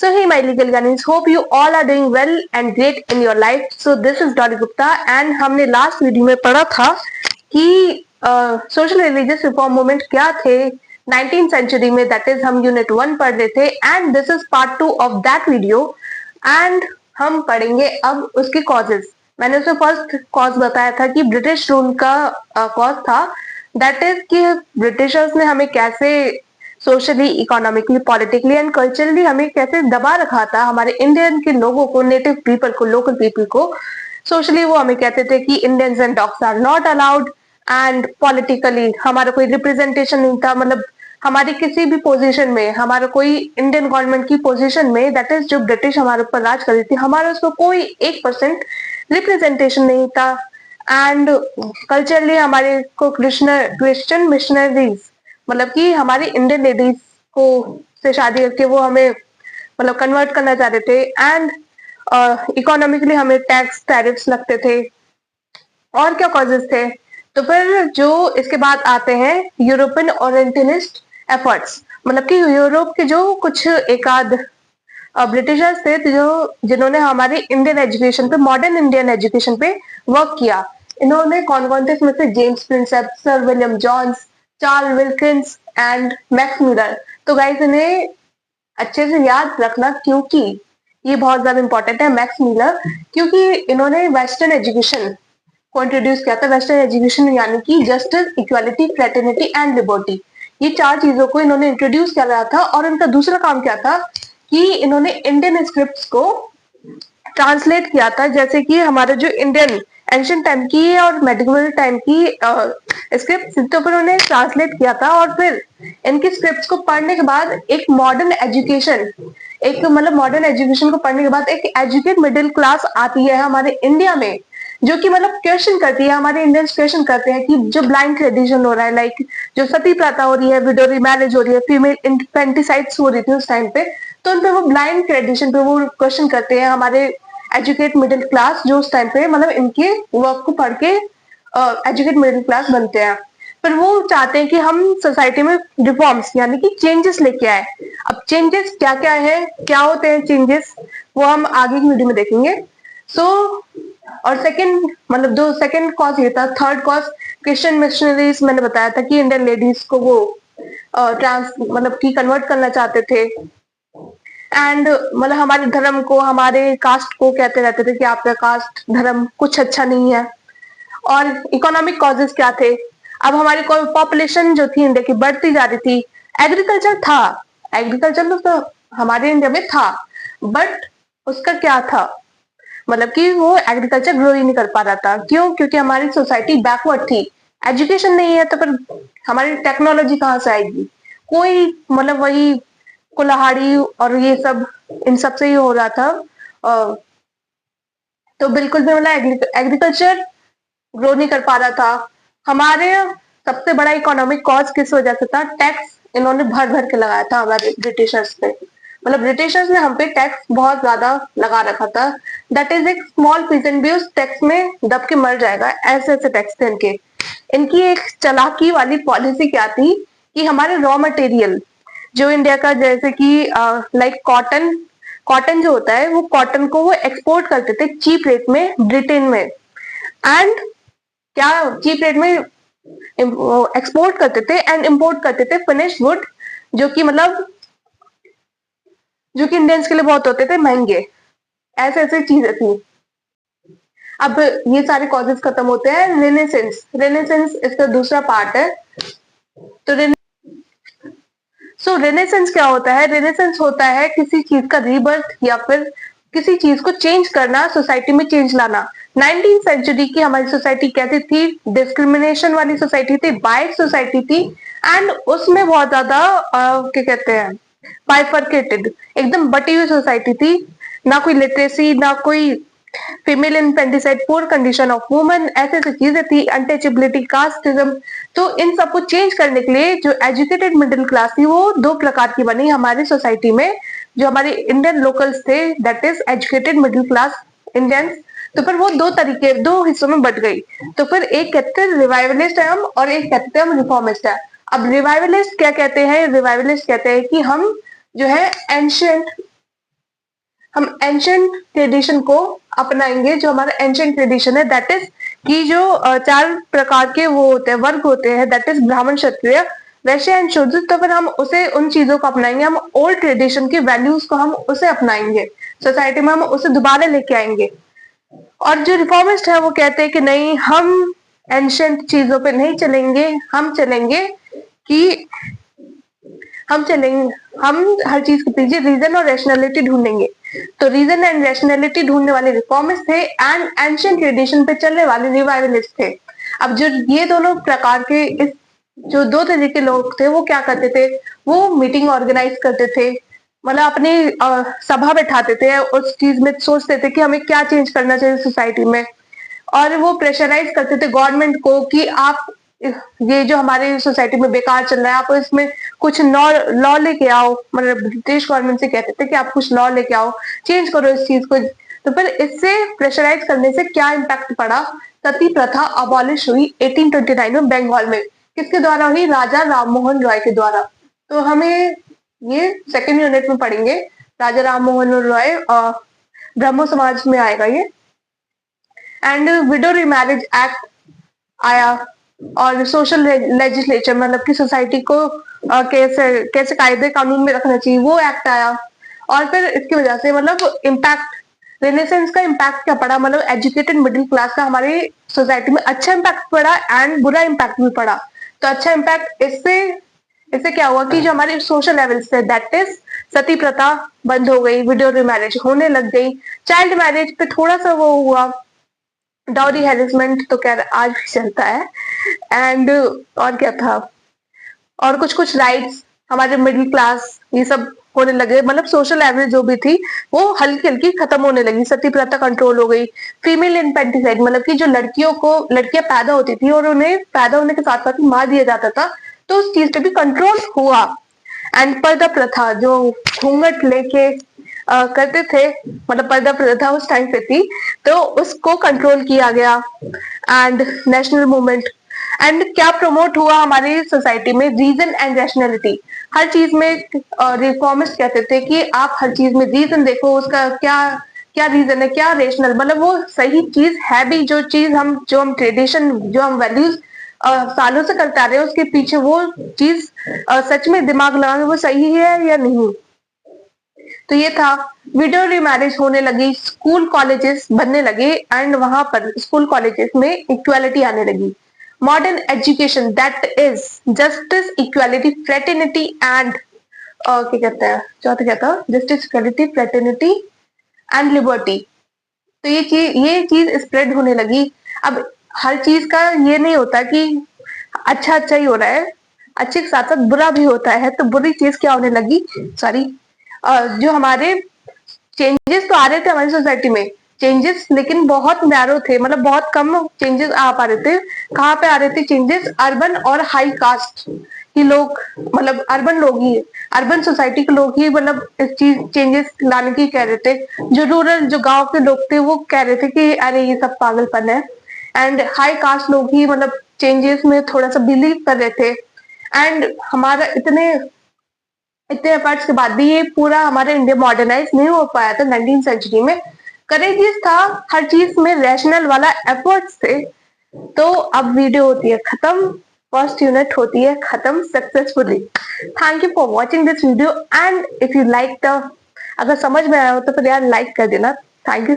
So hey my legal guardians, hope you all are doing well and great in your life. So this is Dolly Gupta and हमने last video में पढ़ा था कि social religious reform movement क्या थे 19th century में, that is हम unit 1 पढ़ रहे थे and this is part 2 of that video and हम पढ़ेंगे अब उसके कॉजेस। मैंने उसमें फर्स्ट कॉज बताया था कि ब्रिटिश रूल का कॉज था, दैट इज कि ब्रिटिशर्स ने हमें कैसे socially, economically, politically and culturally हमें कैसे दबा रखा था, हमारे इंडियन के लोगों को, नेटिव पीपल को, लोकल पीपल को। सोशली वो हमें कहते थे कि Indians and dogs are not allowed and politically हमारा कोई रिप्रेजेंटेशन नहीं था, मतलब हमारी किसी भी पोजीशन में, हमारा कोई इंडियन गवर्नमेंट की पोजीशन में, दैट इज जो ब्रिटिश हमारे ऊपर राज कर रही थी, हमारा उसमें कोई 1% रिप्रेजेंटेशन नहीं था। एंड कल्चरली हमारे को क्रिश्चियन मिशनरीज, मतलब कि हमारी इंडियन लेडीज को से शादी करके वो हमें मतलब कन्वर्ट करना चाहते थे एंड इकोनॉमिकली हमें टैक्स टैरिफ्स लगते थे। और क्या कॉजेस थे? तो फिर जो इसके बाद आते हैं यूरोपियन ओरिएंटलिस्ट एफर्ट्स, मतलब कि यूरोप के जो कुछ एकाध ब्रिटिशर्स थे जो जिन्होंने हमारे इंडियन एजुकेशन पे, मॉडर्न इंडियन एजुकेशन पे वर्क किया। इन्होंने कौन कौन थे? इसमें से James Prinsep, sir William Jones, Charles Wilkins and max Miller. तो गाइस इन्हें अच्छे से याद रखना क्योंकि ये बहुत ज्यादा इंपॉर्टेंट है। मैक्स मिलर, क्योंकि इन्होंने वेस्टर्न एजुकेशन को इंट्रोड्यूस किया था। वेस्टर्न एजुकेशन यानी कि justice, equality, fraternity and liberty, ये 4 चीजों को इन्होंने इंट्रोड्यूस किया था। और इनका दूसरा काम क्या था कि इन्होंने इंडियन स्क्रिप्ट्स को ट्रांसलेट किया था, जैसे कि हमारे जो इंडियन एंशियंट टाइम की और मेडिवल टाइम की स्क्रिप्ट, तो फिर उन्हें ट्रांसलेट किया था। और फिर इनकी स्क्रिप्ट्स को पढ़ने के बाद एक मॉडर्न एजुकेशन, एक मतलब मॉडर्न एजुकेशन को पढ़ने के बाद एक एजुकेट मिडिल क्लास आती है हमारे इंडिया में, जो कि मतलब क्वेश्चन करती है, हमारे इंडियंस क्वेश्चन करते हैं कि जो ब्लाइंड ट्रेडिशन हो रहा है, लाइक जो सती प्रथा हो रही है, विडो मैरिज हो रही है, फीमेल इंफेंटिसाइड्स हो रही थी उस टाइम पे, तो उन पे वो ब्लाइंड ट्रेडिशन पे वो क्वेश्चन करते हैं हमारे एजुकेट मिडिल क्लास, जो उस टाइम पे मतलब इनके वर्क को पढ़ के एजुकेट मिडिल क्लास बनते हैं। फिर वो चाहते हैं कि हम सोसाइटी में रिफॉर्म्स यानी कि चेंजेस लेके आए। अब चेंजेस क्या क्या है, क्या होते हैं चेंजेस, वो हम आगे की वीडियो में देखेंगे। सो और सेकंड मतलब दो सेकंड कॉज ये था। थर्ड कॉज क्रिश्चियन मिशनरीज, मैंने बताया था कि इंडियन लेडीज को वो ट्रांस मतलब कि कन्वर्ट करना चाहते थे एंड मतलब हमारे धर्म को, हमारे कास्ट को कहते रहते थे कि आपका कास्ट धर्म कुछ अच्छा नहीं है। और इकोनॉमिक कॉजेस क्या थे? अब हमारी पॉपुलेशन जो थी इंडिया की बढ़ती जा रही थी। एग्रीकल्चर था, एग्रीकल्चर तो हमारे इंडिया में था, बट उसका क्या था, मतलब कि वो एग्रीकल्चर ग्रो ही नहीं कर पा रहा था। क्यों? क्योंकि हमारी सोसाइटी बैकवर्ड थी, एजुकेशन नहीं है, तो फिर हमारी टेक्नोलॉजी कहाँ से आएगी? कोई मतलब वही कुल्हाड़ी और ये सब, इन सब से ही हो रहा था। तो बिल्कुल भी मतलब एग्रीकल्चर ग्रो नहीं कर पा रहा था। हमारे सबसे बड़ा इकोनॉमिक कॉज किस वजह से था? टैक्स इन्होंने भर भर के लगाया था हमारे ब्रिटिशर्स पे, मतलब ब्रिटिशर्स ने हम पे टैक्स बहुत ज्यादा लगा रखा था। दैट इज एक स्मॉल पीजेंट भी उस टैक्स में दब के मर जाएगा, ऐसे ऐसे टैक्स थे इनके। इनकी एक चालाकी वाली पॉलिसी क्या थी कि हमारे रॉ मटेरियल जो इंडिया का, जैसे कि लाइक कॉटन, कॉटन जो होता है वो कॉटन को वो एक्सपोर्ट करते थे चीप रेट में ब्रिटेन में। एंड क्या चीप रेट में एक्सपोर्ट करते थे एंड इंपोर्ट करते थे फिनिश वुड, जो कि मतलब जो कि इंडियंस के लिए बहुत होते थे महंगे। ऐसे ऐसे चीजें थी। अब ये सारे कॉजेस खत्म होते हैं। रेनेसेंस, रेनेसेंस इसका दूसरा पार्ट है। तो रेनेसेंस क्या होता है? रेनेसेंस होता है किसी चीज का रीबर्थ या फिर किसी चीज को चेंज करना, सोसाइटी में चेंज लाना। 19th सेंचुरी की हमारी सोसाइटी कैसी थी? डिस्क्रिमिनेशन वाली सोसाइटी थी, बाइक सोसाइटी थी एंड उसमें बहुत ज्यादा क्या कहते हैं, बाइफर्केटेड, एकदम बटी हुई सोसाइटी थी। ना कोई लिटरेसी, ना कोई female infanticide, poor condition of women, ऐसे ऐसी चीजें थी, अनटचेबिलिटी, कास्टिज्म। तो इन सबको चेंज करने के लिए जो एजुकेटेड मिडिल क्लास थी वो 2 प्रकार की बनी हमारी सोसाइटी में। जो हमारे इंडियन लोकल्स थे, that is educated middle class Indians, तो फिर वो 2 तरीके, 2 हिस्सों में बट गई। तो फिर एक कहते हैं रिवाइवलिस्ट है हम, और एक कहते हैं हम रिफॉर्मिस्ट है। अब रिवाइवलिस्ट क्या कहते हैं? रिवाइवलिस्ट कहते हैं कि हम जो है एंशियंट हम एंशियंट ट्रेडिशन को अपनाएंगे। जो हमारा एंशियंट ट्रेडिशन है दैट इज कि जो 4 प्रकार के वो होते हैं, वर्ग होते हैं, दैट इज ब्राह्मण, क्षत्रिय, वैश्य एंड शूद्र। तो फिर हम उसे उन चीजों को अपनाएंगे, हम ओल्ड ट्रेडिशन की वैल्यूज को हम उसे अपनाएंगे, सोसाइटी में हम उसे दोबारा लेके आएंगे। और जो रिफॉर्मिस्ट है वो कहते हैं कि नहीं, हम एंशियंट चीजों पे नहीं चलेंगे, हम चलेंगे कि हम हर चीज के पीछे रीजन और रैशनैलिटी ढूंढेंगे। तो रीजन एंड रैशनैलिटी ढूंढने वाले रिफॉर्मिस्ट थे एंड एंशियंट ट्रेडिशन पे चलने वाले रिवाइवलिस्ट थे। अब जो ये दोनों प्रकार के इस जो 2 तरह के लोग थे वो क्या करते थे, वो मीटिंग ऑर्गेनाइज करते थे, मतलब अपनी सभा बैठाते थे, उस चीज में सोचते थे कि हमें क्या चेंज करना चाहिए सोसाइटी में। और वो प्रेशराइज करते थे गवर्नमेंट को कि आप ये जो हमारे सोसाइटी में बेकार चल रहा है, आप इसमें कुछ लॉ लेके आओ। मतलब ब्रिटिश गवर्नमेंट से कहते थे कि आप कुछ लॉ लेके आओ, चेंज करो इस चीज को। तो फिर इससे प्रेशराइज करने से क्या इम्पैक्ट पड़ा, सती प्रथा अबॉलिश हुई 1829 में बंगाल में। किसके द्वारा हुई? राजा राममोहन रॉय के द्वारा। तो हमें ये सेकेंड यूनिट में पढ़ेंगे, राजा राममोहन रॉय, ब्रह्मो समाज में आएगा ये। एंड विडो रिमैरिज एक्ट आया, और सोशल लेजिस्लेचर मतलब कि सोसाइटी को कैसे कैसे कायदे कानून में रखना चाहिए, वो एक्ट आया। और फिर इसकी वजह से मतलब इम्पैक्ट रेनेसेंस का इम्पैक्ट क्या पड़ा, मतलब एजुकेटेड मिडिल क्लास का हमारी सोसाइटी में अच्छा इम्पैक्ट पड़ा एंड बुरा इम्पैक्ट भी पड़ा। तो अच्छा इम्पैक्ट इससे इससे क्या हुआ कि जो हमारे सोशल लेवल्स थे दैट इज सती प्रथा बंद हो गई, विडो मैरिज होने लग गई, चाइल्ड मैरिज पे थोड़ा सा वो हुआ, डाउरी हैरेसमेंट तो क्या आज भी चलता है। एंड और क्या था, और कुछ कुछ राइट्स हमारे मिडिल क्लास ये सब होने लगे, मतलब सोशल एवरेज जो भी थी वो हल्की हल्की खत्म होने लगी, सती प्रथा कंट्रोल हो गई। फीमेल इनफेंटिसाइड मतलब कि जो लड़कियां पैदा होती थी और उन्हें पैदा होने के साथ साथ मार दिया जाता था, तो उस चीज पे भी कंट्रोल हुआ। एंड पर्दा प्रथा जो घूंघट लेके करते थे, मतलब पर्दा प्रथा उस टाइम पे थी, तो उसको कंट्रोल किया गया। एंड नेशनल मूवमेंट, एंड क्या प्रमोट हुआ हमारी सोसाइटी में? Reason and rationality. हर चीज में रिफॉर्मिस्ट कहते थे कि आप हर चीज में रीजन देखो, उसका क्या क्या रीजन है, क्या रेशनल, मतलब वो सही चीज है भी, जो हम ट्रेडिशन, जो हम वैल्यूज सालों से करते आ रहे हैं, उसके पीछे वो चीज सच में दिमाग लगा के वो सही है या नहीं। तो ये था। विडो रिमैरिज होने लगी, स्कूल कॉलेजेस बनने लगे एंड वहां पर स्कूल कॉलेजेस में इक्वालिटी आने लगी। Modern education that is justice, equality, fraternity and क्या कहते हैं चौथा, क्या था? Justice, equality, fraternity and liberty. तो ये चीज स्प्रेड होने लगी। अब हर चीज का ये नहीं होता कि अच्छा अच्छा ही हो रहा है, अच्छे के साथ साथ बुरा भी होता है। तो बुरी चीज क्या होने लगी, सॉरी, जो हमारे चेंजेस तो आ रहे थे हमारी सोसाइटी में, चेंजेस लेकिन बहुत नैरो थे, मतलब बहुत कम चेंजेस आ पा रहे थे। कहाँ पे आ रहे थे चेंजेस? अर्बन और हाई कास्ट ही लोग, मतलब अर्बन लोग ही, अर्बन सोसाइटी के लोग ही मतलब इस चीज चेंजेस लाने की कह रहे थे। जो रूरल, जो गांव के लोग थे वो कह रहे थे कि अरे ये सब पागलपन है। एंड हाई कास्ट लोग ही मतलब चेंजेस में थोड़ा सा बिलीव कर रहे थे। एंड हमारा इतने एफर्ट्स के बाद भी ये पूरा हमारा इंडिया मॉडर्नाइज नहीं हो पाया था 19th सेंचुरी में। करेजियस था, हर चीज में रैशनल वाला एफर्ट्स थे। तो अब वीडियो होती है खत्म, फर्स्ट यूनिट होती है खत्म successfully. Thank you for watching this video and if you like the, अगर समझ में आया हो तो फिर यार लाइक कर देना। Thank you.